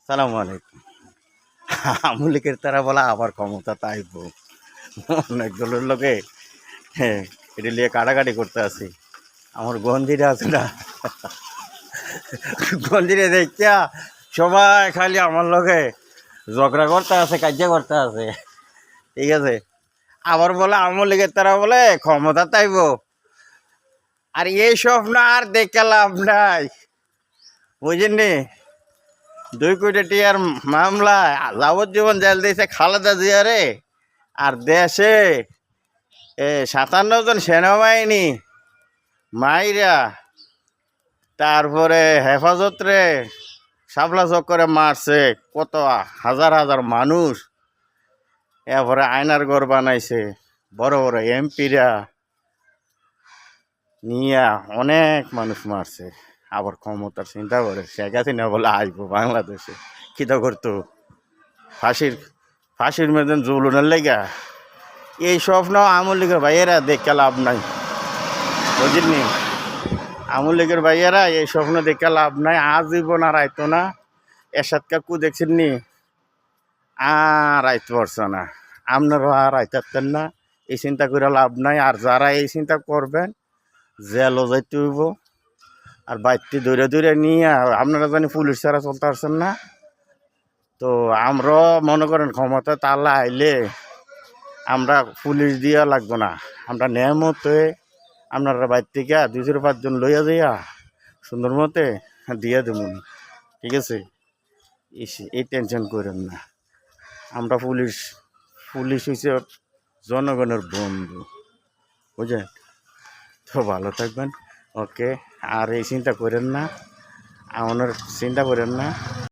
সালাম আলাইকুম। আওয়ামী লীগের তারা বলা আবার ক্ষমতা তাইব অনেকগুলোর লোকে হ্যাঁ এটা নিয়ে কাটাকাটি করতে আছি। আমার গঞ্জিরে আছে না, গঞ্জিরে দেখিয়া সবাই খালি আমার লোকে ঝগড়া করতে আছে, কার্য করতে আছে। ঠিক আছে, আবার বলে আওয়ামী লীগের তারা বলে ক্ষমতা তাইব। আর এই স্বপ্ন আর দেখে লাভ নাই, বুঝেননি? 2 কোটি টিয়ার মামলায় যাবজ্জীবন জেল দিয়েছে খালেদা জিয়ারে। আর দেশে 57 জন সেনাবাহিনী মাইরা, তারপরে হেফাজতরে শাপলা চক্করে মারছে কত হাজার হাজার মানুষ। এরপরে আয়নার ঘর বানাইছে, বড় বড় এমপিরা নিয়া অনেক মানুষ মারছে। আবার ক্ষমতার চিন্তা করে শেখ হাসিনা বলে আসবো বাংলাদেশে, কিতা করতো ফাঁসির মেদিন জুলুনের লেগা। এই স্বপ্ন আওয়ামী লীগের ভাইয়েরা দেখে লাভ নাই, বুঝলি? আওয়ামী লীগের ভাইয়েরা এই স্বপ্ন দেখে লাভ নাই। আজীবন আর আইতো না। এরশাদ কাকু দেখছেন নি, আর আইতে পারছে না। আপনারাও আর আইতেন না। এই চিন্তা করে লাভ নাই। আর যারা এই চিন্তা করবেন জেলও যাইতে হইব। আর বাইকটি দৌড়ে দৌড়ে নিয়ে আপনারা জানি পুলিশ ছাড়া চলতে পারছেন না। তো আমরাও মনে করেন ক্ষমতা তালা আইলে আমরা পুলিশ দিয়া লাগবো না, আমরা নিয়মত হয়ে আপনারা বাইর থেকে 2-5 জন লইয়া যাইয়া সুন্দর মতে দিয়া দেব। ঠিক আছে, এই টেনশন করেন না। আমরা পুলিশ হয়েছে জনগণের বন্ধু, বুঝলেন? তো ভালো থাকবেন। ওকে, আর এই চিন্তা করেন না, আমার চিন্তা করেন না।